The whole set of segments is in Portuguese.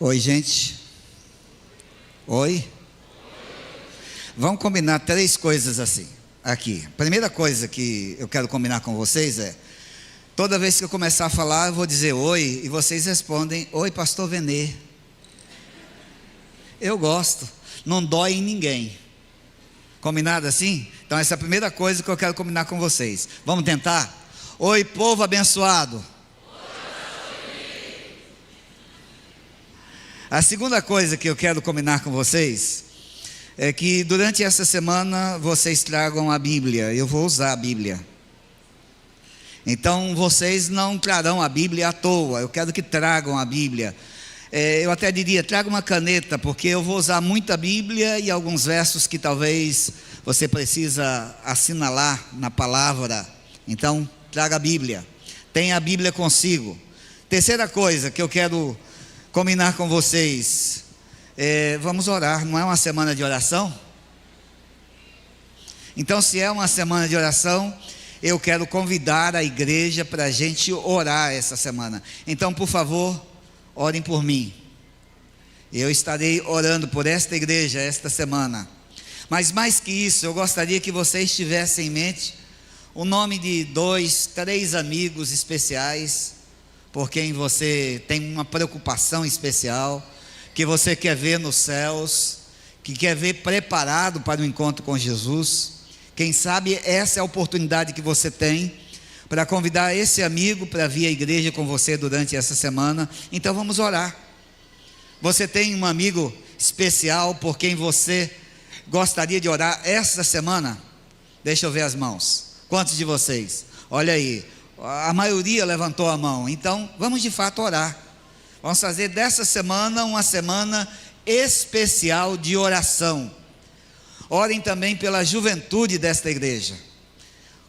Oi, gente. Oi. Vamos combinar 3 coisas assim, aqui. Primeira coisa que eu quero combinar com vocês é: toda vez que eu começar a falar, eu vou dizer oi, e vocês respondem: oi, pastor Venê. Eu gosto, não dói em ninguém. Combinado assim? Então essa é a primeira coisa que eu quero combinar com vocês. Vamos tentar? Oi, povo abençoado. A segunda coisa que eu quero combinar com vocês é que durante essa semana vocês tragam a Bíblia. Eu vou usar a Bíblia. Então vocês não trarão a Bíblia à toa. Eu quero que tragam a Bíblia. Eu até diria, traga uma caneta, porque eu vou usar muita Bíblia e alguns versos que talvez você precisa assinalar na palavra. Então, traga a Bíblia. Tenha a Bíblia consigo. Terceira coisa que eu quero combinar com vocês, vamos orar. Não é uma semana de oração? Então, se é uma semana de oração, eu quero convidar a igreja para a gente orar essa semana. Então, por favor, orem por mim. Eu estarei orando por esta igreja esta semana. Mas mais que isso, eu gostaria que vocês tivessem em mente o nome de 2, 3 amigos especiais, por quem você tem uma preocupação especial, que você quer ver nos céus, que quer ver preparado para o encontro com Jesus. Quem sabe essa é a oportunidade que você tem para convidar esse amigo para vir à igreja com você durante essa semana. Então vamos orar. Você tem um amigo especial por quem você gostaria de orar essa semana? Deixa eu ver as mãos. Quantos de vocês? Olha aí, a maioria levantou a mão. Então vamos de fato orar. Vamos fazer dessa semana uma semana especial de oração. Orem também pela juventude desta igreja.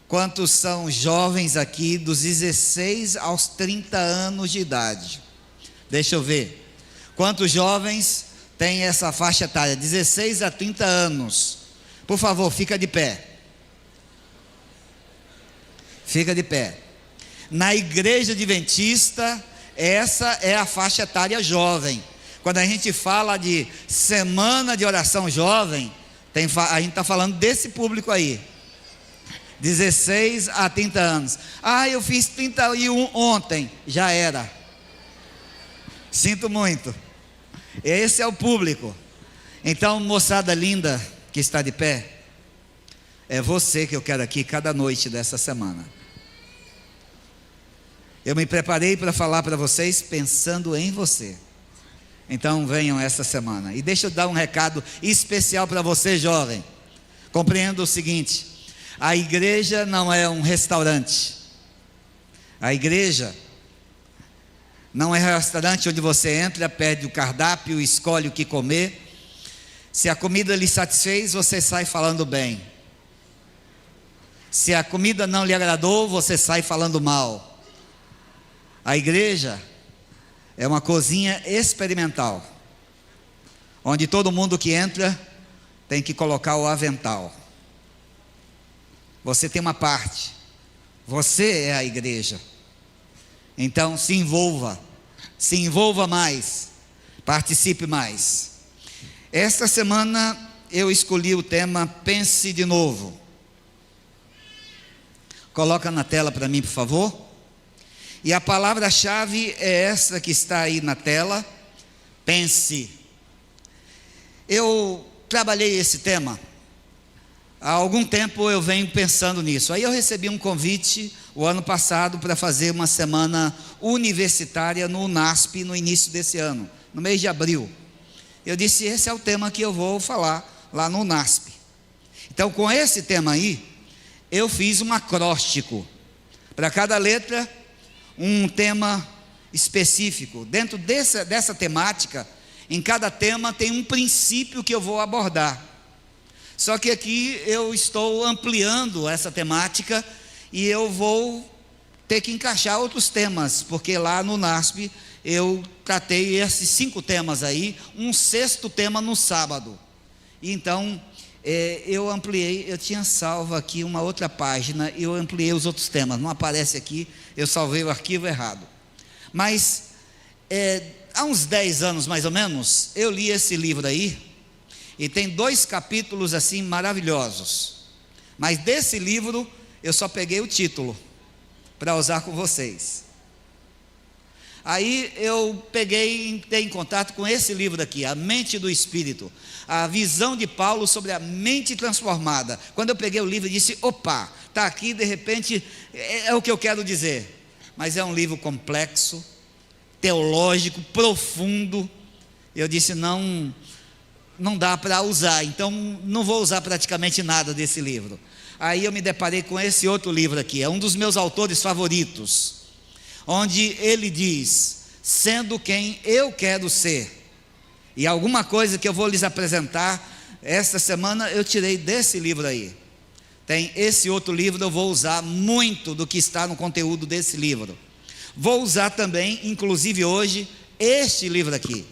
Quantos são jovens aqui dos 16 aos 30 anos de idade? Deixa eu ver. Quantos jovens têm essa faixa etária? 16 a 30 anos. Por favor, fica de pé. Fica de pé. Na igreja adventista, essa é a faixa etária jovem. Quando a gente fala de semana de oração jovem, a gente está falando desse público aí. 16 a 30 anos. Eu fiz 31 ontem. Já era. Sinto muito. Esse é o público. Então, moçada linda que está de pé, é você que eu quero aqui cada noite dessa semana. Eu me preparei para falar para vocês pensando em você. Então venham essa semana. E deixa eu dar um recado especial para você, jovem. Compreenda o seguinte: a igreja não é um restaurante. A igreja não é um restaurante onde você entra, pede o cardápio, escolhe o que comer. Se a comida lhe satisfez, você sai falando bem. Se a comida não lhe agradou, você sai falando mal. A igreja é uma cozinha experimental, onde todo mundo que entra tem que colocar o avental. Você tem uma parte. Você é a igreja. Então se envolva mais, participe mais. Esta semana eu escolhi o tema Pense de Novo. Coloca na tela para mim, por favor. E a palavra-chave é essa que está aí na tela: pense. Eu trabalhei esse tema há algum tempo, eu venho pensando nisso. Aí eu recebi um convite o ano passado para fazer uma semana universitária no UNASP no início desse ano, no mês de abril. Eu disse: esse é o tema que eu vou falar lá no UNASP. Então, com esse tema aí, eu fiz um acróstico. Para cada letra, um tema específico. Dentro dessa temática, em cada tema tem um princípio que eu vou abordar. Só que aqui eu estou ampliando essa temática e eu vou ter que encaixar outros temas, porque lá no NASP eu tratei esses 5 temas aí, um 6º tema no sábado. E então eu ampliei, eu tinha salvo aqui uma outra página, eu ampliei os outros temas, não aparece aqui, eu salvei o arquivo errado. Mas há uns 10 anos mais ou menos, eu li esse livro aí, e tem 2 capítulos assim maravilhosos, mas desse livro eu só peguei o título para usar com vocês. Aí eu peguei e entrei em contato com esse livro aqui, A Mente do Espírito, a visão de Paulo sobre a mente transformada. Quando eu peguei o livro, eu disse: opa, está aqui, de repente é o que eu quero dizer. Mas é um livro complexo, teológico, profundo. Eu disse: não dá para usar, então não vou usar praticamente nada desse livro. Aí eu me deparei com esse outro livro aqui, é um dos meus autores favoritos, onde ele diz: sendo quem eu quero ser. E alguma coisa que eu vou lhes apresentar esta semana eu tirei desse livro aí. Tem esse outro livro, eu vou usar muito do que está no conteúdo desse livro. Vou usar também, inclusive hoje, este livro aqui.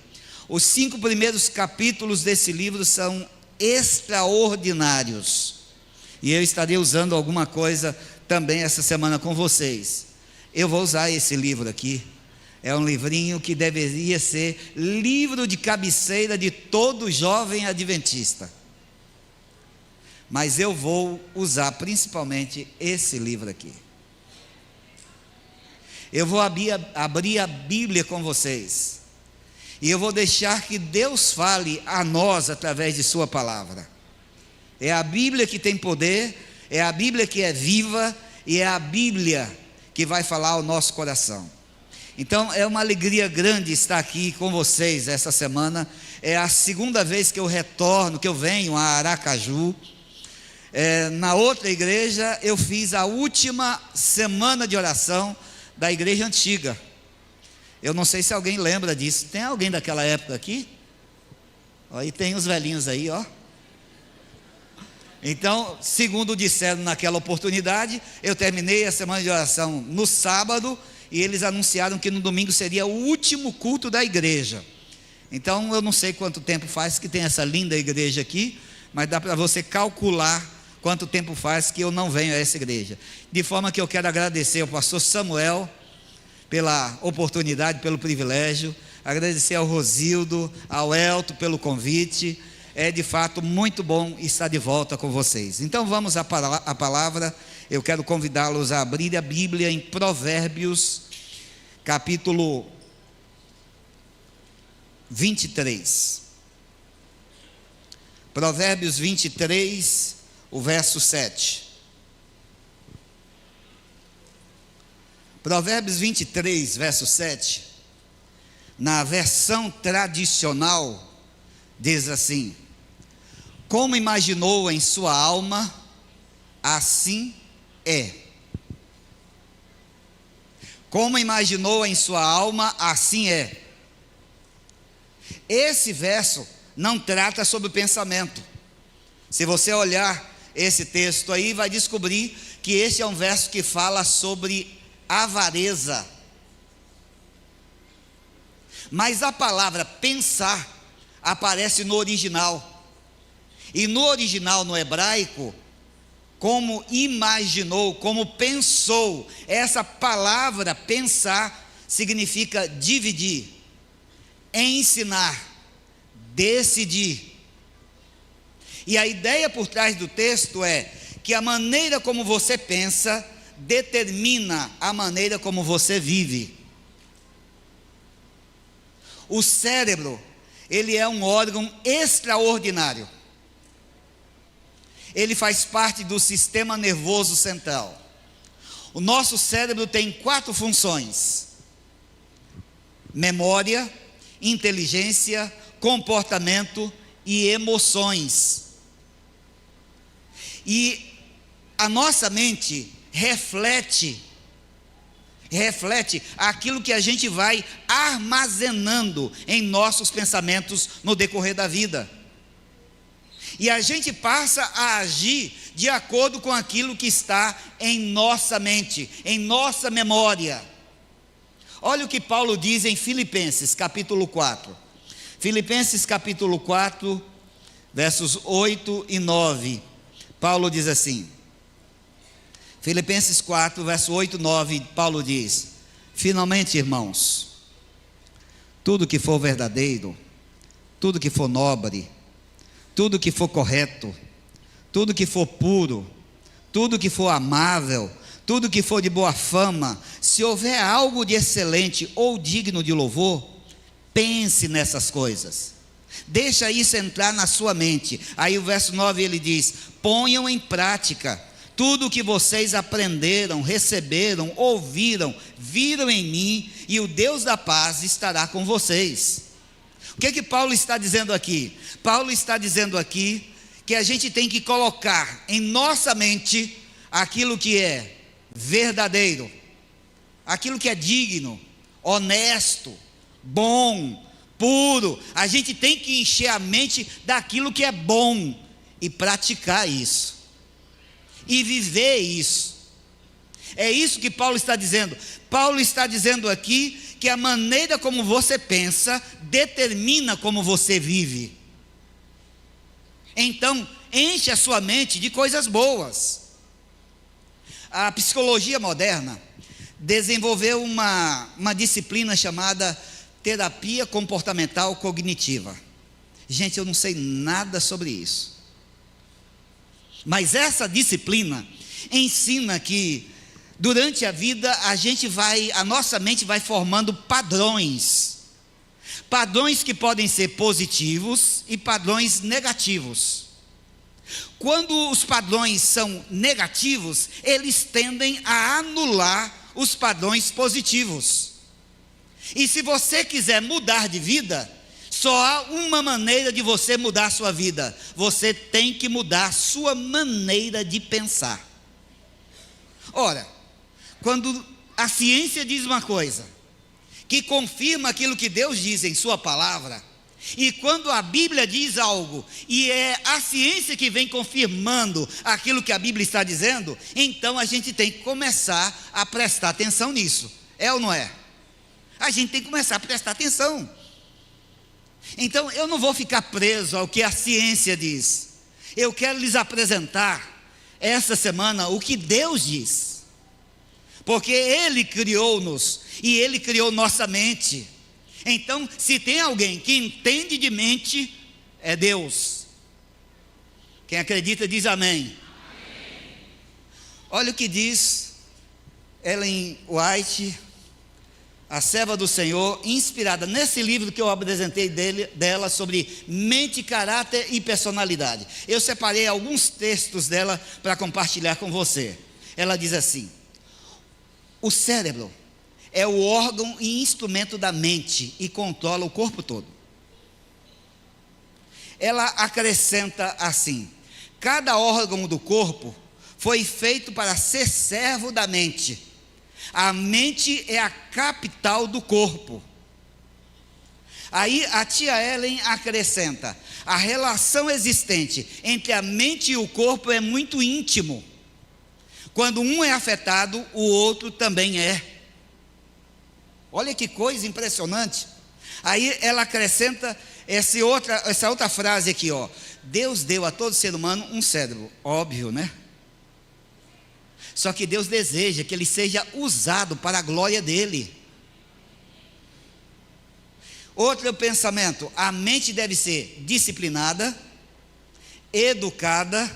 Os 5 primeiros capítulos desse livro são extraordinários, e eu estarei usando alguma coisa também essa semana com vocês. Eu vou usar esse livro aqui. É um livrinho que deveria ser livro de cabeceira de todo jovem adventista. Mas eu vou usar principalmente esse livro aqui. Eu vou abrir a Bíblia com vocês, e eu vou deixar que Deus fale a nós através de sua palavra. É a Bíblia que tem poder, é a Bíblia que é viva, e é a Bíblia que vai falar ao nosso coração. Então é uma alegria grande estar aqui com vocês essa semana. É a segunda vez que eu retorno, que eu venho a Aracaju. Na outra igreja eu fiz a última semana de oração da igreja antiga. Eu não sei se alguém lembra disso. Tem alguém daquela época aqui? Aí tem os velhinhos aí, ó. Então, segundo disseram naquela oportunidade, eu terminei a semana de oração no sábado, e eles anunciaram que no domingo seria o último culto da igreja. Então eu não sei quanto tempo faz que tem essa linda igreja aqui, mas dá para você calcular quanto tempo faz que eu não venho a essa igreja. De forma que eu quero agradecer ao pastor Samuel pela oportunidade, pelo privilégio, agradecer ao Rosildo, ao Elton pelo convite. É de fato muito bom estar de volta com vocês. Então vamos à palavra. Eu quero convidá-los a abrir a Bíblia em Provérbios, capítulo 23. Provérbios 23, o verso 7. Provérbios 23, verso 7, na versão tradicional, diz assim: como imaginou em sua alma, assim é. Como imaginou em sua alma, assim é. Esse verso não trata sobre o pensamento. Se você olhar esse texto aí, vai descobrir que esse é um verso que fala sobre avareza. Mas a palavra pensar aparece no original. E no original, no hebraico, como imaginou, como pensou. Essa palavra pensar significa dividir, ensinar, decidir. E a ideia por trás do texto é que a maneira como você pensa determina a maneira como você vive. O cérebro, ele é um órgão extraordinário. Ele faz parte do sistema nervoso central. O nosso cérebro tem 4 funções: memória, inteligência, comportamento e emoções. E a nossa mente reflete aquilo que a gente vai armazenando em nossos pensamentos no decorrer da vida. E a gente passa a agir de acordo com aquilo que está em nossa mente, em nossa memória. Olha o que Paulo diz em Filipenses capítulo 4. Filipenses capítulo 4, versos 8 e 9. Paulo diz assim. Filipenses 4, verso 8 e 9, Paulo diz: finalmente, irmãos, tudo que for verdadeiro, tudo que for nobre, tudo que for correto, tudo que for puro, tudo que for amável, tudo que for de boa fama, se houver algo de excelente ou digno de louvor, pense nessas coisas. Deixa isso entrar na sua mente. Aí o verso 9 ele diz: ponham em prática tudo o que vocês aprenderam, receberam, ouviram, viram em mim, e o Deus da paz estará com vocês. O que que Paulo está dizendo aqui? Paulo está dizendo aqui que a gente tem que colocar em nossa mente aquilo que é verdadeiro, aquilo que é digno, honesto, bom, puro. A gente tem que encher a mente daquilo que é bom e praticar isso, e viver isso. É isso que Paulo está dizendo. Paulo está dizendo aqui que a maneira como você pensa determina como você vive. Então, enche a sua mente de coisas boas. A psicologia moderna desenvolveu uma disciplina chamada terapia comportamental cognitiva. Gente, eu não sei nada sobre isso, mas essa disciplina ensina que durante a vida a nossa mente vai formando padrões que podem ser positivos e padrões negativos. Quando os padrões são negativos, eles tendem a anular os padrões positivos. E se você quiser mudar de vida, só há uma maneira de você mudar a sua vida: você tem que mudar a sua maneira de pensar. Ora, quando a ciência diz uma coisa que confirma aquilo que Deus diz em sua palavra, e quando a Bíblia diz algo e é a ciência que vem confirmando aquilo que a Bíblia está dizendo, então a gente tem que começar a prestar atenção nisso. É ou não é? A gente tem que começar a prestar atenção. Então eu não vou ficar preso ao que a ciência diz. Eu quero lhes apresentar essa semana o que Deus diz, porque Ele criou-nos e Ele criou nossa mente. Então, se tem alguém que entende de mente, é Deus. Quem acredita diz amém. Olha o que diz Ellen White, a serva do Senhor, inspirada nesse livro que eu apresentei dela sobre mente, caráter e personalidade. Eu separei alguns textos dela para compartilhar com você. Ela diz assim: o cérebro é o órgão e instrumento da mente e controla o corpo todo. Ela acrescenta assim: cada órgão do corpo foi feito para ser servo da mente. A mente é a capital do corpo. Aí a tia Ellen acrescenta: a relação existente entre a mente e o corpo é muito íntimo. Quando um é afetado, o outro também é. Olha que coisa impressionante. Aí ela acrescenta essa outra frase aqui, ó: Deus deu a todo ser humano um cérebro. Óbvio, né? Só que Deus deseja que ele seja usado para a glória dele. Outro pensamento: a mente deve ser disciplinada, educada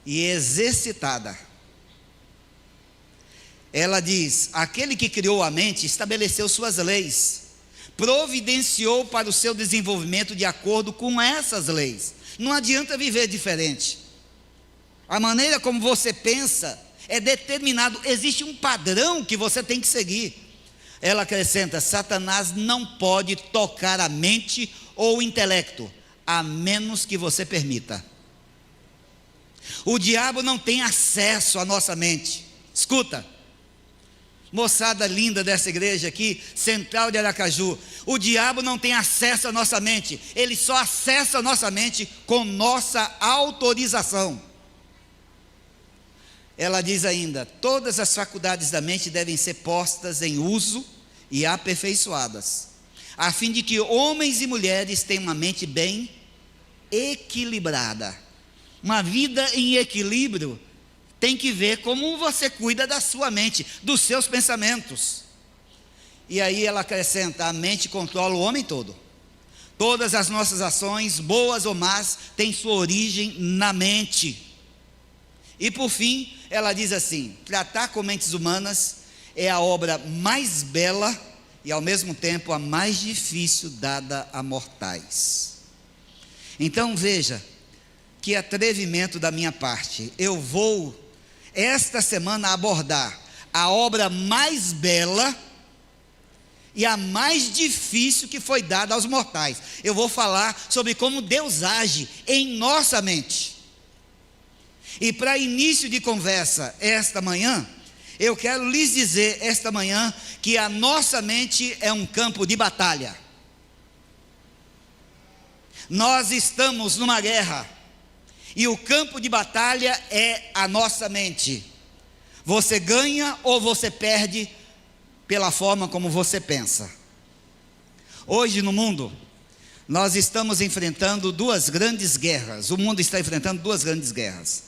e exercitada. Ela diz: aquele que criou a mente estabeleceu suas leis, providenciou para o seu desenvolvimento de acordo com essas leis. Não adianta viver diferente. A maneira como você pensa é determinado, existe um padrão que você tem que seguir. Ela acrescenta: Satanás não pode tocar a mente ou o intelecto, a menos que você permita. O diabo não tem acesso à nossa mente. Escuta, moçada linda dessa igreja aqui, Central de Aracaju, o diabo não tem acesso à nossa mente. Ele só acessa a nossa mente com nossa autorização. Ela diz ainda: todas as faculdades da mente devem ser postas em uso e aperfeiçoadas, a fim de que homens e mulheres tenham uma mente bem equilibrada. Uma vida em equilíbrio tem que ver como você cuida da sua mente, dos seus pensamentos. E aí ela acrescenta: a mente controla o homem todo. Todas as nossas ações, boas ou más, têm sua origem na mente. E por fim, ela diz assim: tratar com mentes humanas é a obra mais bela e ao mesmo tempo a mais difícil dada a mortais. Então veja, que atrevimento da minha parte. Eu vou esta semana abordar a obra mais bela e a mais difícil que foi dada aos mortais. Eu vou falar sobre como Deus age em nossa mente. E para início de conversa esta manhã, eu quero lhes dizer esta manhã que a nossa mente é um campo de batalha. Nós estamos numa guerra, e o campo de batalha é a nossa mente. Você ganha ou você perde pela forma como você pensa. Hoje no mundo, nós estamos enfrentando duas grandes guerras. O mundo está enfrentando duas grandes guerras.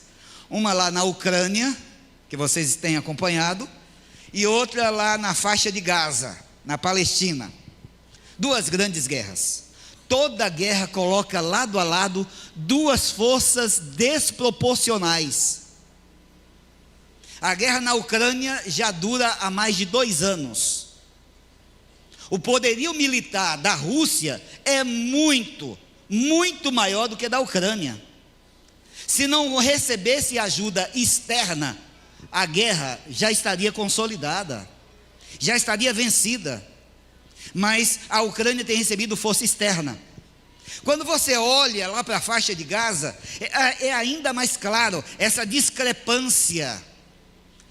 Uma lá na Ucrânia, que vocês têm acompanhado, e outra lá na faixa de Gaza, na Palestina. Duas grandes guerras. Toda guerra coloca lado a lado duas forças desproporcionais. A guerra na Ucrânia já dura há mais de 2 anos. O poderio militar da Rússia é muito maior do que da Ucrânia. Se não recebesse ajuda externa, a guerra já estaria consolidada, já estaria vencida. Mas a Ucrânia tem recebido força externa. Quando você olha lá para a faixa de Gaza, é ainda mais claro essa discrepância.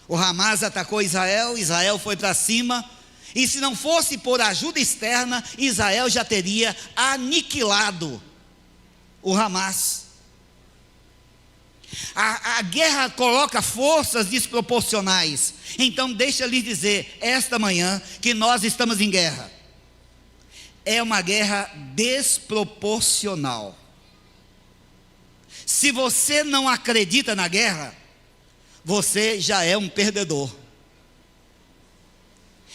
O Hamas atacou Israel, Israel foi para cima, e se não fosse por ajuda externa, Israel já teria aniquilado o Hamas. A guerra coloca forças desproporcionais. Então deixa eu lhe dizer esta manhã que nós estamos em guerra. É uma guerra desproporcional. Se você não acredita na guerra, você já é um perdedor.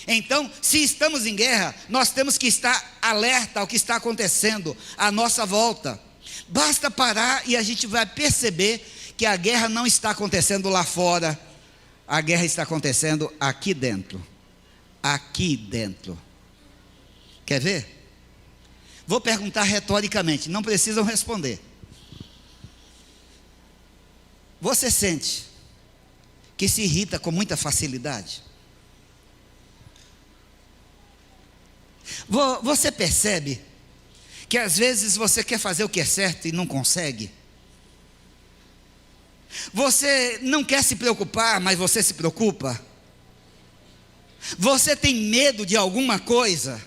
Então, se estamos em guerra, nós temos que estar alerta ao que está acontecendo à nossa volta. Basta parar e a gente vai perceber que a guerra não está acontecendo lá fora, a guerra está acontecendo aqui dentro. Aqui dentro. Quer ver? Vou perguntar retoricamente, não precisam responder. Você sente que se irrita com muita facilidade? Você percebe que às vezes você quer fazer o que é certo e não consegue? Você não quer se preocupar, mas você se preocupa? Você tem medo de alguma coisa?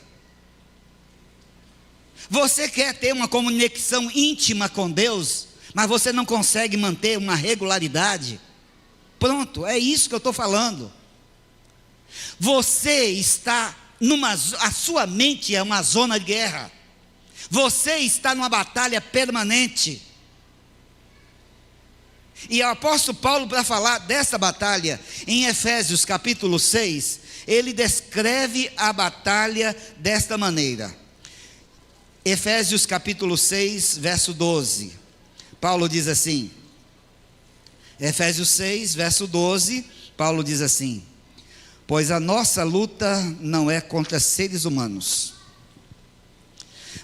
Você quer ter uma conexão íntima com Deus, mas você não consegue manter uma regularidade? Pronto, é isso que eu estou falando. Você está a sua mente é uma zona de guerra. Você está numa batalha permanente. E o apóstolo Paulo, para falar dessa batalha, em Efésios capítulo 6, ele descreve a batalha desta maneira. Efésios capítulo 6, verso 12. Paulo diz assim, Efésios 6, verso 12, Paulo diz assim: pois a nossa luta não é contra seres humanos,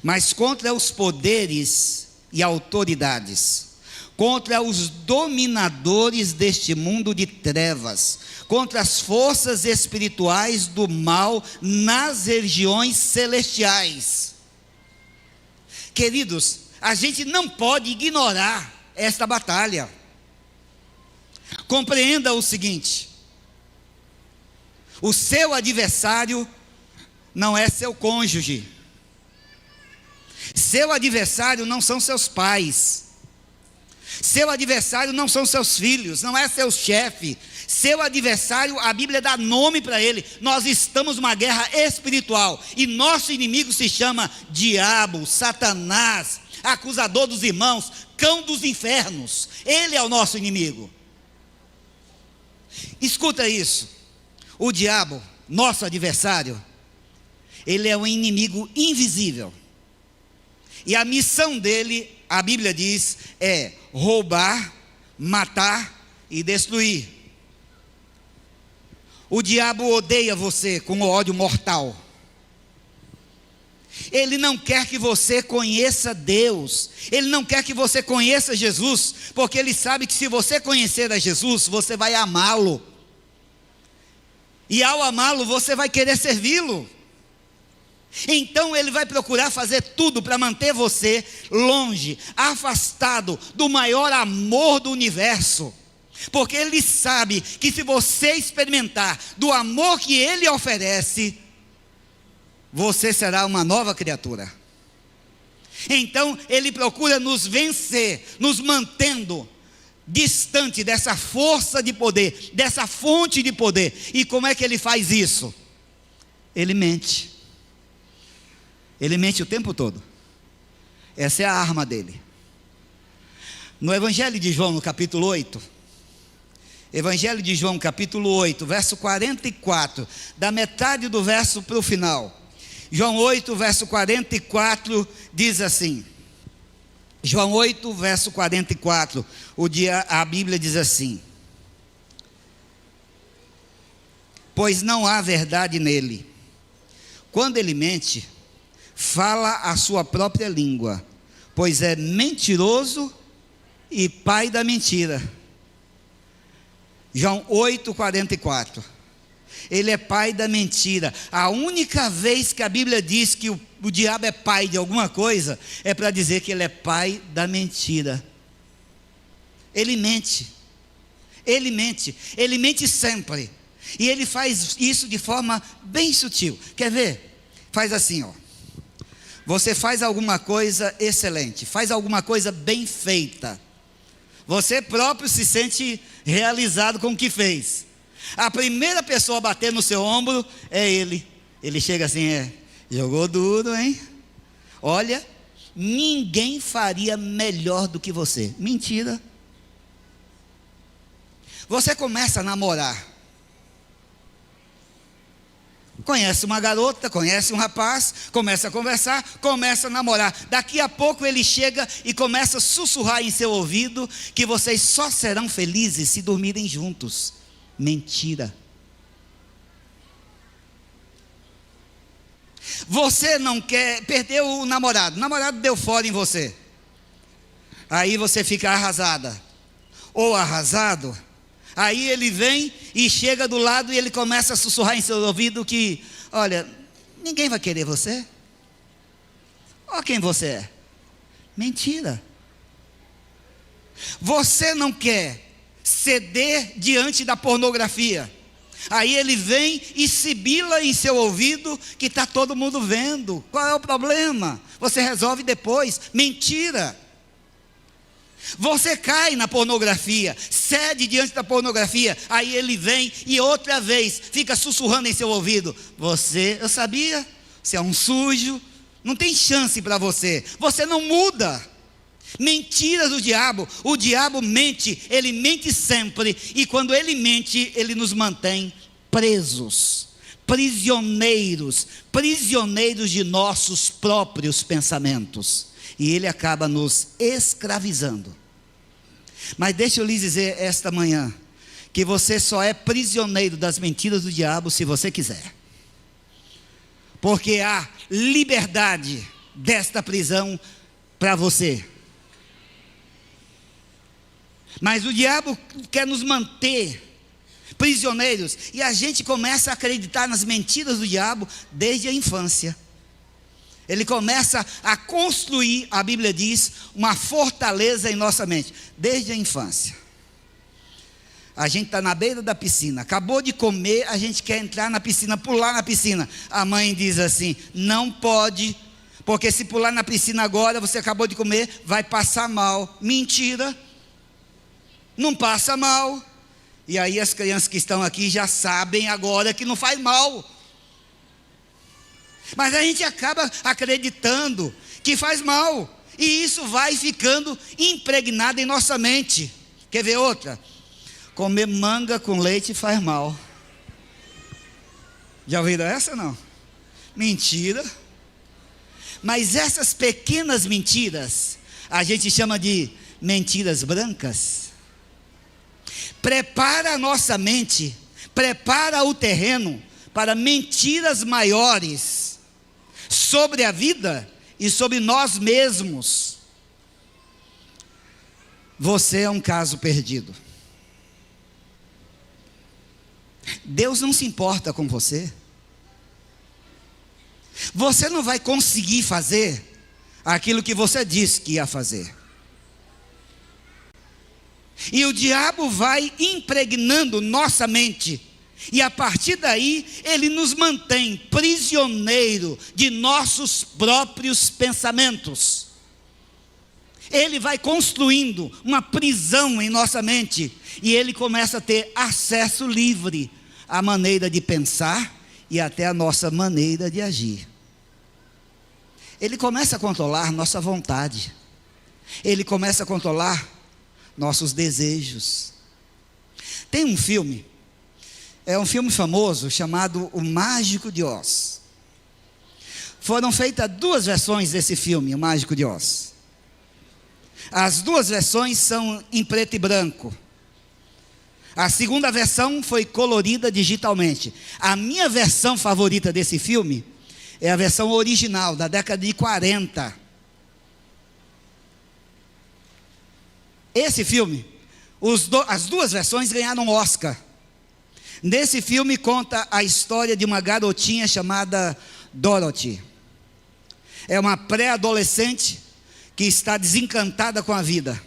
mas contra os poderes e autoridades, contra os dominadores deste mundo de trevas, contra as forças espirituais do mal nas regiões celestiais. Queridos, a gente não pode ignorar esta batalha. Compreenda o seguinte: o seu adversário não é seu cônjuge, seu adversário não são seus pais, seu adversário não são seus filhos, não é seu chefe. Seu adversário, a Bíblia dá nome para ele. Nós estamos numa guerra espiritual, e nosso inimigo se chama diabo, Satanás, acusador dos irmãos, cão dos infernos. Ele é o nosso inimigo. Escuta isso: o diabo, nosso adversário, Ele é um inimigo invisível. E a missão dele, a Bíblia diz, é roubar, matar e destruir. O diabo odeia você com ódio mortal. Ele não quer que você conheça Deus. Ele não quer que você conheça Jesus, porque ele sabe que se você conhecer a Jesus, você vai amá-lo. E ao amá-lo, você vai querer servi-lo. Então ele vai procurar fazer tudo para manter você longe, afastado do maior amor do universo. Porque ele sabe que se você experimentar do amor que ele oferece, você será uma nova criatura. Então ele procura nos vencer, nos mantendo distante dessa força de poder, dessa fonte de poder. E como é que ele faz isso? Ele mente. Ele mente o tempo todo. Essa é a arma dele. No Evangelho de João, no capítulo 8, Evangelho de João, capítulo 8, verso 44, da metade do verso para o final. João 8, verso 44, diz assim. João 8, verso 44, a Bíblia diz assim: pois não há verdade nele. Quando ele mente, fala a sua própria língua, pois é mentiroso e pai da mentira. João 8, 44. Ele é pai da mentira. A única vez que a Bíblia diz que o diabo é pai de alguma coisa, é para dizer que ele é pai da mentira. Ele mente. Ele mente. Ele mente sempre. E ele faz isso de forma bem sutil. Quer ver? Faz assim, ó. Você faz alguma coisa excelente, faz alguma coisa bem feita. Você próprio se sente realizado com o que fez. A primeira pessoa a bater no seu ombro é ele. Ele chega assim, jogou duro, hein? Olha, ninguém faria melhor do que você. Mentira. Você começa a namorar. Conhece uma garota, conhece um rapaz, começa a conversar, começa a namorar. Daqui a pouco ele chega e começa a sussurrar em seu ouvido que vocês só serão felizes se dormirem juntos. Mentira. Você não quer, perdeu o namorado deu fora em você. Aí você fica arrasada ou arrasado. Aí ele vem e chega do lado e ele começa a sussurrar em seu ouvido que, olha, ninguém vai querer você. Olha quem você é. Mentira. Você não quer ceder diante da pornografia. Aí ele vem e sibila em seu ouvido que está todo mundo vendo. Qual é o problema? Você resolve depois. Mentira. Você cai na pornografia, cede diante da pornografia, aí ele vem e outra vez fica sussurrando em seu ouvido: eu sabia, você é um sujo, não tem chance para você não muda. Mentiras do diabo, o diabo mente, ele mente sempre, e quando ele mente, ele nos mantém presos, prisioneiros de nossos próprios pensamentos. E ele acaba nos escravizando. Mas deixa eu lhes dizer esta manhã, que você só é prisioneiro das mentiras do diabo se você quiser. Porque há liberdade desta prisão para você. Mas o diabo quer nos manter prisioneiros, e a gente começa a acreditar nas mentiras do diabo desde a infância. Ele começa a construir, a Bíblia diz, uma fortaleza em nossa mente, desde a infância. A gente está na beira da piscina, acabou de comer, a gente quer entrar na piscina, pular na piscina. A mãe diz assim: não pode, porque se pular na piscina agora, você acabou de comer, vai passar mal. Mentira, não passa mal. E aí as crianças que estão aqui já sabem agora que não faz mal. Mas a gente acaba acreditando que faz mal, e isso vai ficando impregnado em nossa mente. Quer ver outra? Comer manga com leite faz mal. Já ouviram essa não? Mentira. Mas essas pequenas mentiras, a gente chama de mentiras brancas. Prepara a nossa mente, prepara o terreno para mentiras maiores sobre a vida e sobre nós mesmos. Você é um caso perdido. Deus não se importa com você. Você não vai conseguir fazer aquilo que você disse que ia fazer. E o diabo vai impregnando nossa mente. E a partir daí, ele nos mantém prisioneiro de nossos próprios pensamentos. Ele vai construindo uma prisão em nossa mente. E ele começa a ter acesso livre à maneira de pensar e até à nossa maneira de agir. Ele começa a controlar nossa vontade. Ele começa a controlar nossos desejos. Tem um filme, é um filme famoso chamado O Mágico de Oz. Foram feitas 2 versões desse filme, O Mágico de Oz. As 2 versões são em preto e branco. A segunda versão foi colorida digitalmente. A minha versão favorita desse filme é a versão original, da década de 40. Esse filme, as 2 versões ganharam Oscar. Nesse filme conta a história de uma garotinha chamada Dorothy. É uma pré-adolescente que está desencantada com a vida.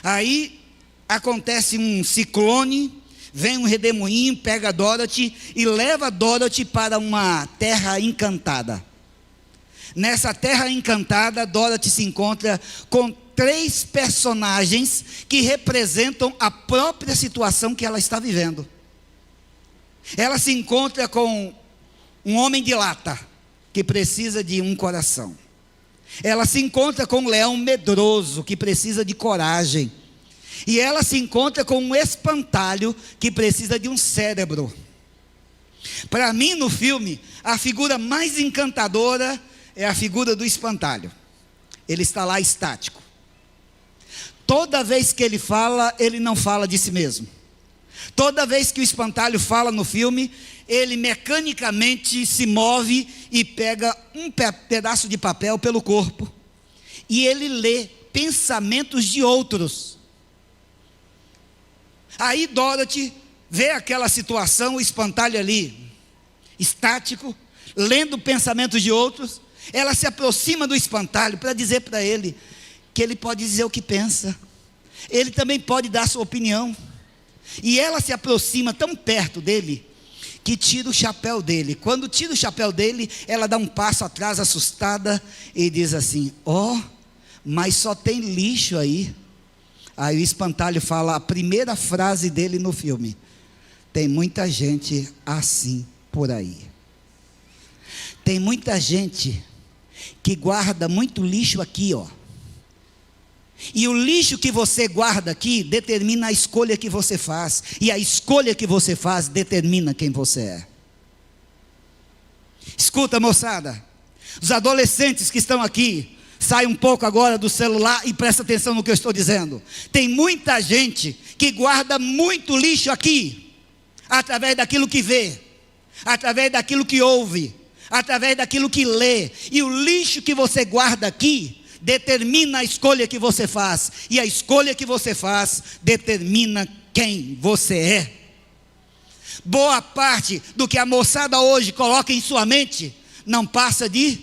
Aí acontece um ciclone, vem um redemoinho, pega a Dorothy e leva a Dorothy para uma terra encantada. Nessa terra encantada, Dorothy se encontra com 3 personagens que representam a própria situação que ela está vivendo. Ela se encontra com um homem de lata, que precisa de um coração. Ela se encontra com um leão medroso, que precisa de coragem. E ela se encontra com um espantalho, que precisa de um cérebro. Para mim, no filme, a figura mais encantadora é a figura do espantalho. Ele está lá estático. Toda vez que ele fala, ele não fala de si mesmo. Toda vez que o espantalho fala no filme, ele mecanicamente se move e pega um pedaço de papel pelo corpo. E ele lê pensamentos de outros. Aí Dorothy vê aquela situação, o espantalho ali, estático, lendo pensamentos de outros. Ela se aproxima do espantalho para dizer para ele que ele pode dizer o que pensa. Ele também pode dar sua opinião. E ela se aproxima tão perto dele, que tira o chapéu dele. Quando tira o chapéu dele, ela dá um passo atrás, assustada, e diz assim: ó, mas só tem lixo aí. Aí o espantalho fala a primeira frase dele no filme: tem muita gente assim por aí. Tem muita gente que guarda muito lixo aqui, ó. E o lixo que você guarda aqui determina a escolha que você faz. E a escolha que você faz determina quem você é. Escuta, moçada, os adolescentes que estão aqui, sai um pouco agora do celular e presta atenção no que eu estou dizendo. Tem muita gente que guarda muito lixo aqui, através daquilo que vê, através daquilo que ouve, através daquilo que lê. E o lixo que você guarda aqui determina a escolha que você faz. E a escolha que você faz determina quem você é. Boa parte do que a moçada hoje coloca em sua mente não passa de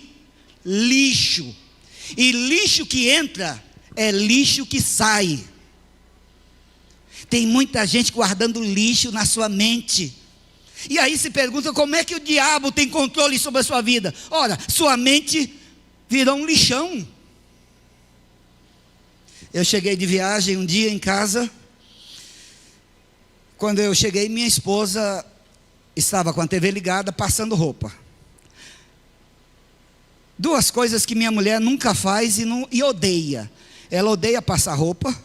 lixo. E lixo que entra é lixo que sai. Tem muita gente guardando lixo na sua mente. E aí se pergunta: como é que o diabo tem controle sobre a sua vida? Ora, sua mente virou um lixão. Eu cheguei de viagem um dia em casa. Quando eu cheguei, minha esposa estava com a TV ligada, passando roupa. 2 coisas que minha mulher nunca faz e odeia. Ela odeia passar roupa.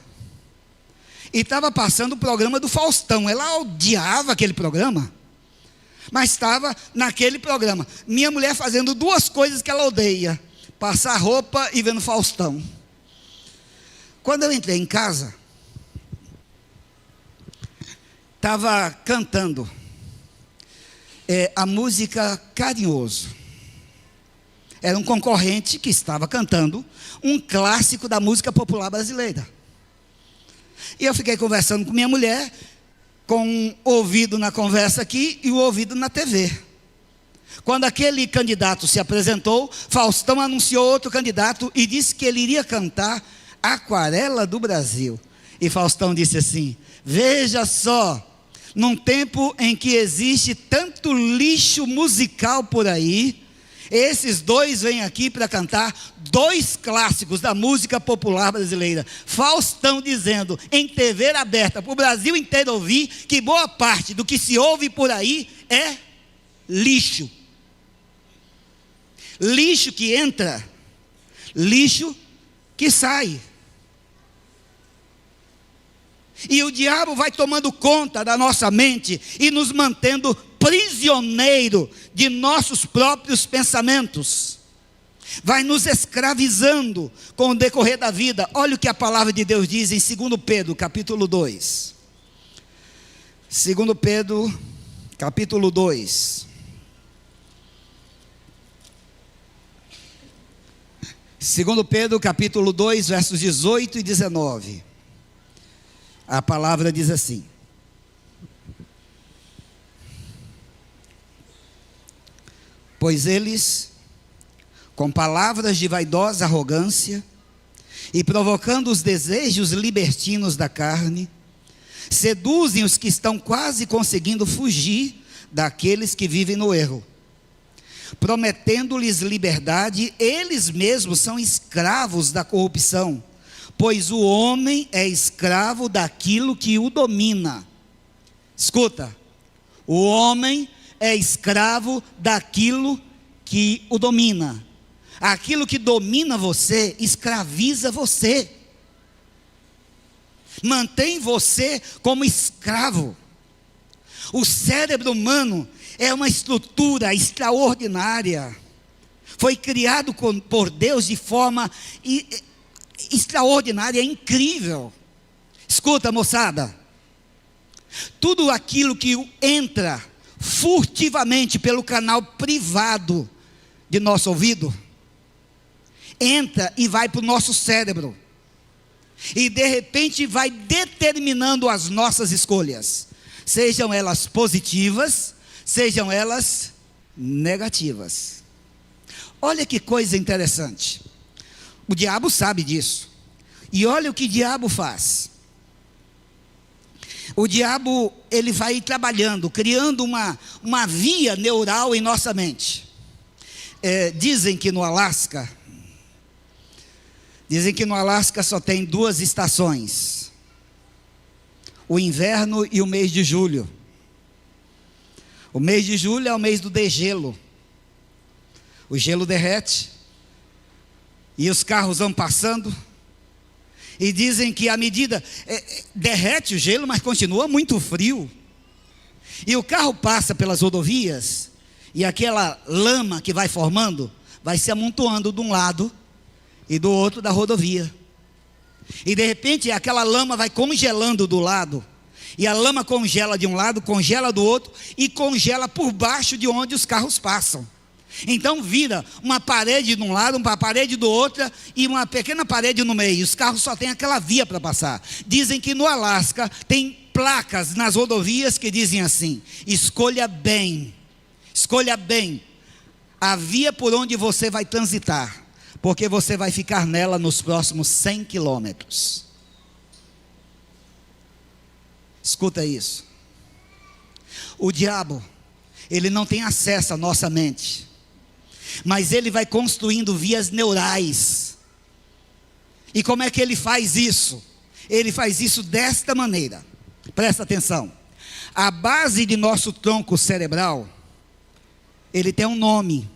E estava passando o programa do Faustão. Ela odiava aquele programa. mas estava naquele programa. Minha mulher fazendo duas coisas que ela odeia: passar roupa e vendo Faustão. Quando eu entrei em casa, estava cantando a música Carinhoso. Era um concorrente que estava cantando um clássico da música popular brasileira. E eu fiquei conversando com minha mulher, com um ouvido na conversa aqui e o ouvido na TV. Quando aquele candidato se apresentou, Faustão anunciou outro candidato e disse que ele iria cantar Aquarela do Brasil. E Faustão disse assim: veja só, num tempo em que existe tanto lixo musical por aí, esses dois vêm aqui para cantar dois clássicos da música popular brasileira. Faustão dizendo em TV aberta para o Brasil inteiro ouvir que boa parte do que se ouve por aí é lixo. Lixo que entra, lixo que sai. E o diabo vai tomando conta da nossa mente e nos mantendo prisioneiro de nossos próprios pensamentos. Vai nos escravizando com o decorrer da vida. Olha o que a palavra de Deus diz em 2 Pedro, capítulo 2. 2 Pedro, capítulo 2. 2 Pedro, capítulo 2, versos 18 e 19. A palavra diz assim: pois eles, com palavras de vaidosa arrogância e provocando os desejos libertinos da carne, seduzem os que estão quase conseguindo fugir daqueles que vivem no erro. Prometendo-lhes liberdade, eles mesmos são escravos da corrupção, pois o homem é escravo daquilo que o domina. Escuta, o homem é escravo daquilo que o domina. Aquilo que domina você, escraviza você. Mantém você como escravo. O cérebro humano é uma estrutura extraordinária. Foi criado por Deus de forma extraordinária, incrível. Escuta, moçada, tudo aquilo que entra furtivamente pelo canal privado de nosso ouvido, entra e vai para o nosso cérebro, e de repente vai determinando as nossas escolhas, sejam elas positivas, sejam elas negativas. Olha que coisa interessante. O diabo sabe disso. E olha o que o diabo faz. O diabo, ele vai trabalhando, criando uma via neural em nossa mente. Dizem que no Alasca só tem 2 estações: o inverno e o mês de julho. O mês de julho é o mês do degelo. O gelo derrete e os carros vão passando, e dizem que à medida derrete o gelo, mas continua muito frio, e o carro passa pelas rodovias, e aquela lama que vai formando, vai se amontoando de um lado e do outro da rodovia, e de repente aquela lama vai congelando do lado, e a lama congela de um lado, congela do outro, e congela por baixo de onde os carros passam. Então vira uma parede de um lado, uma parede do outro, e uma pequena parede no meio. Os carros só têm aquela via para passar. Dizem que no Alasca tem placas nas rodovias que dizem assim: escolha bem a via por onde você vai transitar, porque você vai ficar nela nos próximos 100 quilômetros. Escuta isso. O diabo, ele não tem acesso à nossa mente, mas ele vai construindo vias neurais. E como é que ele faz isso? Ele faz isso desta maneira. Presta atenção. A base de nosso tronco cerebral, ele tem um nome.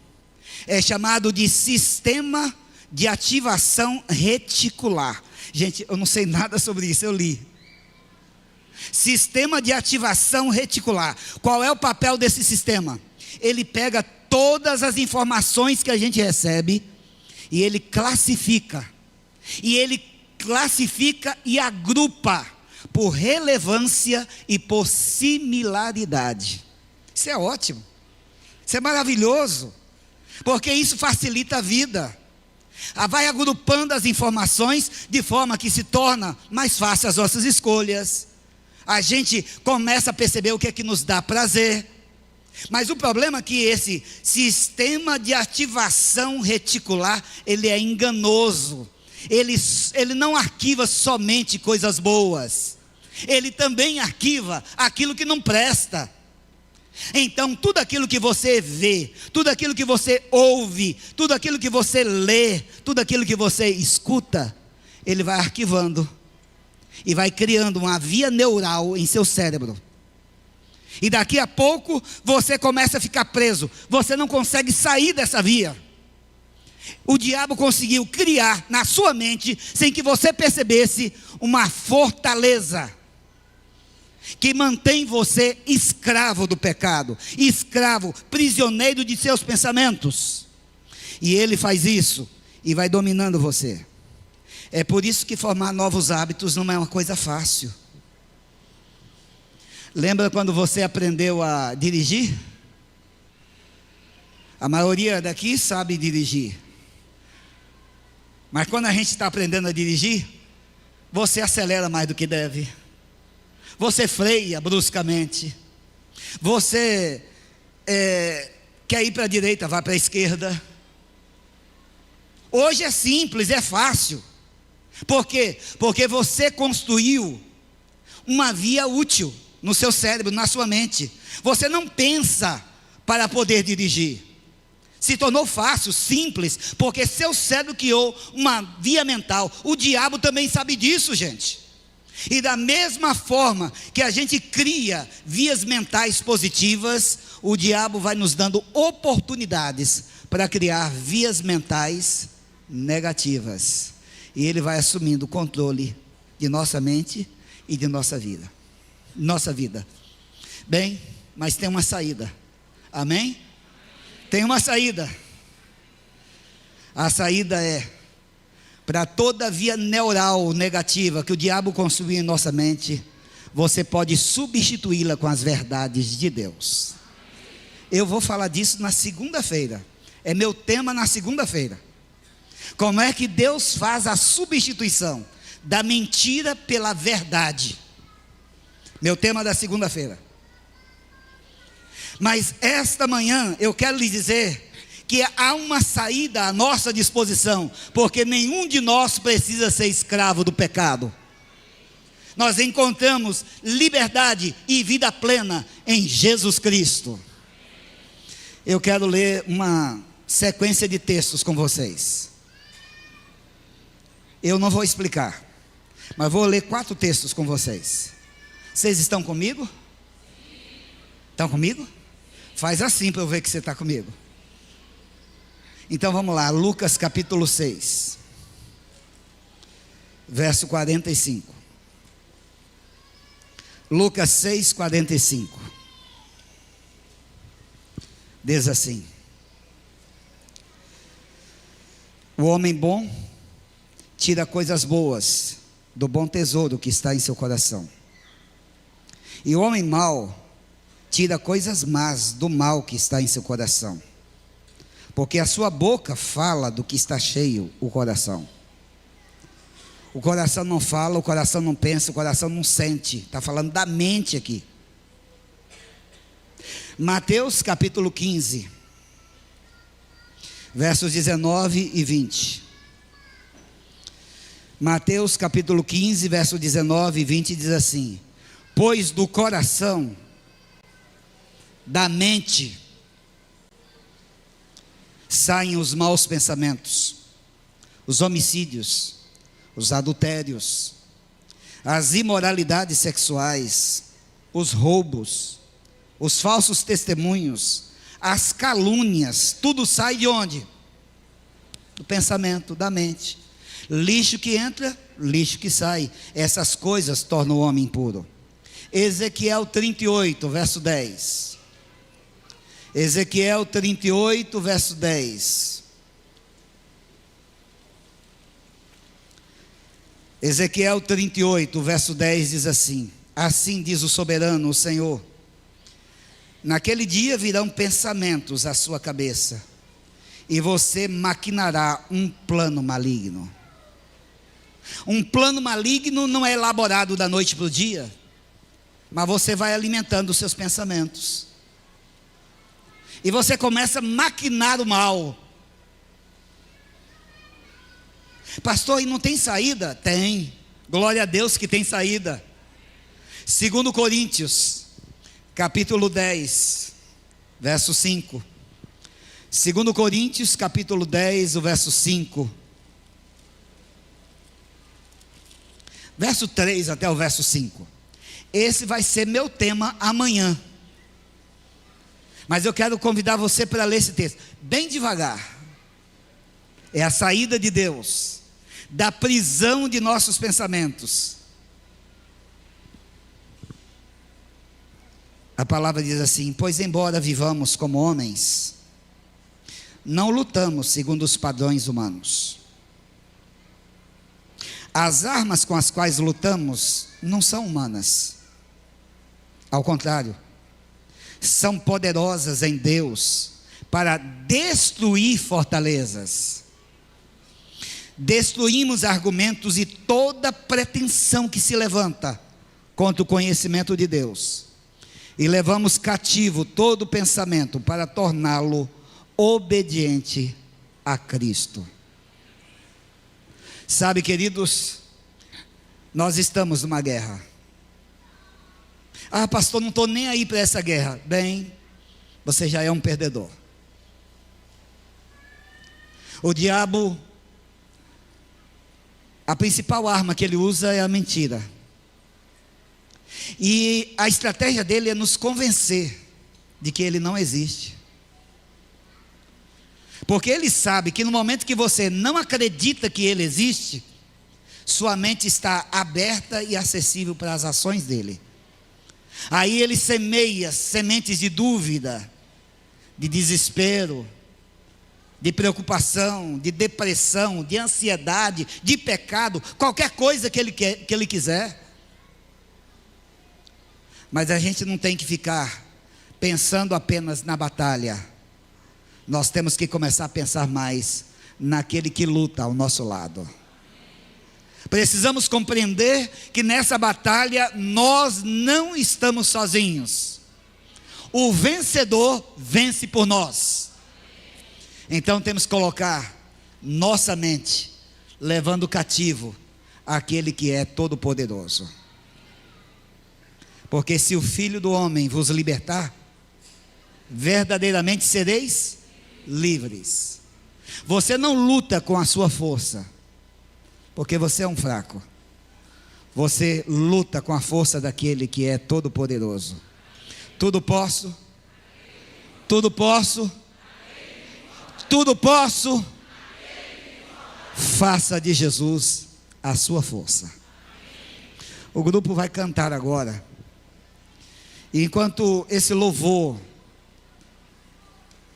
É chamado de sistema de ativação reticular. Gente, eu não sei nada sobre isso, eu li. Sistema de ativação reticular. Qual é o papel desse sistema? Ele pega todas as informações que a gente recebe e ele classifica. E ele classifica e agrupa por relevância e por similaridade. Isso é ótimo. Isso é maravilhoso. Porque isso facilita a vida. Vai agrupando as informações de forma que se torna mais fácil as nossas escolhas. A gente começa a perceber o que é que nos dá prazer. Mas o problema é que esse sistema de ativação reticular, ele é enganoso. Ele não arquiva somente coisas boas. Ele também arquiva aquilo que não presta. Então, tudo aquilo que você vê, tudo aquilo que você ouve, tudo aquilo que você lê, tudo aquilo que você escuta, ele vai arquivando e vai criando uma via neural em seu cérebro. E daqui a pouco você começa a ficar preso, você não consegue sair dessa via. O diabo conseguiu criar na sua mente, sem que você percebesse, uma fortaleza que mantém você escravo do pecado, escravo, prisioneiro de seus pensamentos. E ele faz isso e vai dominando você. É por isso que formar novos hábitos não é uma coisa fácil. Lembra quando você aprendeu a dirigir? A maioria daqui sabe dirigir. Mas quando a gente está aprendendo a dirigir, você acelera mais do que deve. Você freia bruscamente. Você quer ir para a direita, vai para a esquerda. Hoje é simples, é fácil. Por quê? Porque você construiu uma via útil no seu cérebro, na sua mente. Você não pensa para poder dirigir. Se tornou fácil, simples, porque seu cérebro criou uma via mental. O diabo também sabe disso, gente. E da mesma forma que a gente cria vias mentais positivas, o diabo vai nos dando oportunidades para criar vias mentais negativas. E ele vai assumindo o controle de nossa mente e de nossa vida. Bem, mas tem uma saída. Amém? Tem uma saída. A saída é: para toda via neural negativa que o diabo construiu em nossa mente, você pode substituí-la com as verdades de Deus. Eu vou falar disso na segunda-feira. É meu tema na segunda-feira. Como é que Deus faz a substituição da mentira pela verdade? Meu tema da segunda-feira. Mas esta manhã eu quero lhe dizer que há uma saída à nossa disposição, porque nenhum de nós precisa ser escravo do pecado. Nós encontramos liberdade e vida plena em Jesus Cristo. Eu quero ler uma sequência de textos com vocês. Eu não vou explicar, mas vou ler 4 textos com vocês. Vocês estão comigo? Estão comigo? Faz assim para eu ver que você está comigo. Então vamos lá, Lucas capítulo 6, verso 45. Lucas 6, 45. Diz assim: o homem bom tira coisas boas do bom tesouro que está em seu coração, e o homem mau tira coisas más do mal que está em seu coração, porque a sua boca fala do que está cheio o coração. O coração não fala, o coração não pensa, o coração não sente. Está falando da mente aqui. Mateus capítulo 15, versos 19 e 20. Mateus capítulo 15, verso 19 e 20 diz assim: pois do coração, da mente, saem os maus pensamentos, os homicídios, os adultérios, as imoralidades sexuais, os roubos, os falsos testemunhos, as calúnias. Tudo sai de onde? Do pensamento, da mente. Lixo que entra, lixo que sai. Essas coisas tornam o homem impuro. Ezequiel 38, verso 10. Ezequiel 38, verso 10. Ezequiel 38, verso 10 diz assim: assim diz o soberano, o Senhor: naquele dia virão pensamentos à sua cabeça, e você maquinará um plano maligno. Um plano maligno não é elaborado da noite para o dia, mas você vai alimentando os seus pensamentos, e você começa a maquinar o mal. Pastor, e não tem saída? Tem, glória a Deus que tem saída. 2 Coríntios, capítulo 10, verso 5. 2 Coríntios, capítulo 10, o verso 5. Verso 3 até o verso 5. Esse vai ser meu tema amanhã. Mas eu quero convidar você para ler esse texto bem devagar. É a saída de Deus da prisão de nossos pensamentos. A palavra diz assim: pois embora vivamos como homens, não lutamos segundo os padrões humanos. As armas com as quais lutamos não são humanas. Ao contrário, são poderosas em Deus para destruir fortalezas. Destruímos argumentos e toda pretensão que se levanta contra o conhecimento de Deus, e levamos cativo todo pensamento para torná-lo obediente a Cristo. Sabe, queridos, nós estamos numa guerra. Ah, pastor, não estou nem aí para essa guerra. Bem, você já é um perdedor. O diabo, a principal arma que ele usa é a mentira. E a estratégia dele é nos convencer de que ele não existe. Porque ele sabe que no momento que você não acredita que ele existe, sua mente está aberta e acessível para as ações dele. Aí ele semeia sementes de dúvida, de desespero, de preocupação, de depressão, de ansiedade, de pecado, qualquer coisa que ele quiser. Mas a gente não tem que ficar pensando apenas na batalha. Nós temos que começar a pensar mais naquele que luta ao nosso lado. Precisamos compreender que nessa batalha nós não estamos sozinhos. O vencedor vence por nós. Então temos que colocar nossa mente levando cativo aquele que é todo poderoso. Porque se o Filho do Homem vos libertar, verdadeiramente sereis livres. Você não luta com a sua força, porque você é um fraco. Você luta com a força daquele que é todo poderoso. Tudo posso, tudo posso, tudo posso. Faça de Jesus a sua força. O grupo vai cantar agora. E enquanto esse louvor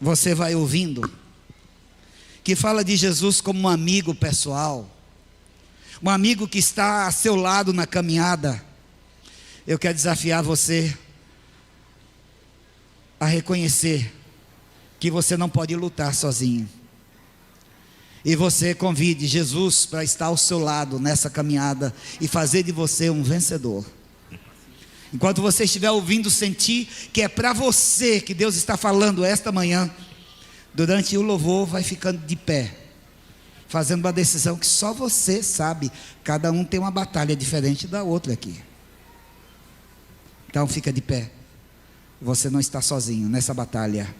você vai ouvindo, que fala de Jesus como um amigo pessoal, um amigo que está a seu lado na caminhada, eu quero desafiar você a reconhecer que você não pode lutar sozinho. E você convide Jesus para estar ao seu lado nessa caminhada e fazer de você um vencedor. Enquanto você estiver ouvindo, sentir que é para você que Deus está falando esta manhã, durante o louvor vai ficando de pé, fazendo uma decisão que só você sabe. Cada um tem uma batalha diferente da outra aqui. Então fica de pé. Você não está sozinho nessa batalha.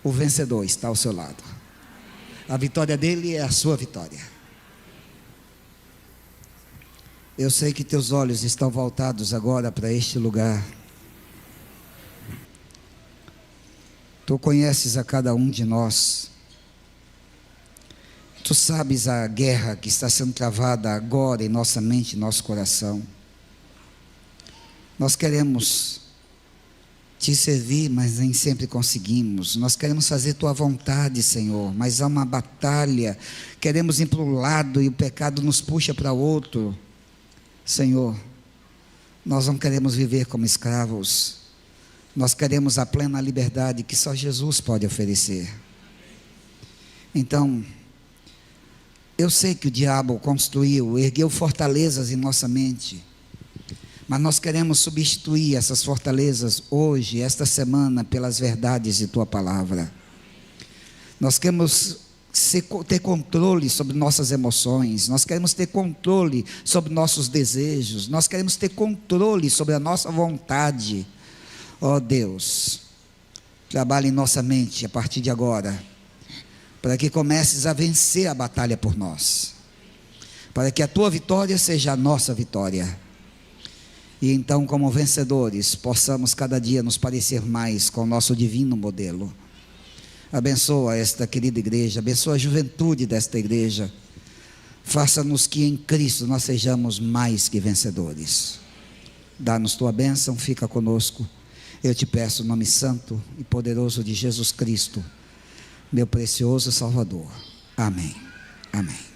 O vencedor está ao seu lado. A vitória dele é a sua vitória. Eu sei que teus olhos estão voltados agora para este lugar. Tu conheces a cada um de nós. Tu sabes a guerra que está sendo travada agora em nossa mente, em nosso coração. Nós queremos te servir, mas nem sempre conseguimos. Nós queremos fazer tua vontade, Senhor, mas há uma batalha. Queremos ir para um lado e o pecado nos puxa para outro. Senhor, nós não queremos viver como escravos. Nós queremos a plena liberdade que só Jesus pode oferecer. Então, eu sei que o diabo construiu, ergueu fortalezas em nossa mente, mas nós queremos substituir essas fortalezas hoje, esta semana, pelas verdades de tua palavra. Nós queremos ter controle sobre nossas emoções, nós queremos ter controle sobre nossos desejos, nós queremos ter controle sobre a nossa vontade. Ó Deus, trabalhe em nossa mente a partir de agora, para que comeces a vencer a batalha por nós, para que a tua vitória seja a nossa vitória, e então, como vencedores, possamos cada dia nos parecer mais com o nosso divino modelo. Abençoa esta querida igreja, abençoa a juventude desta igreja, faça-nos que em Cristo nós sejamos mais que vencedores. Dá-nos tua bênção, fica conosco, eu te peço no nome santo e poderoso de Jesus Cristo, meu precioso Salvador. Amém. Amém.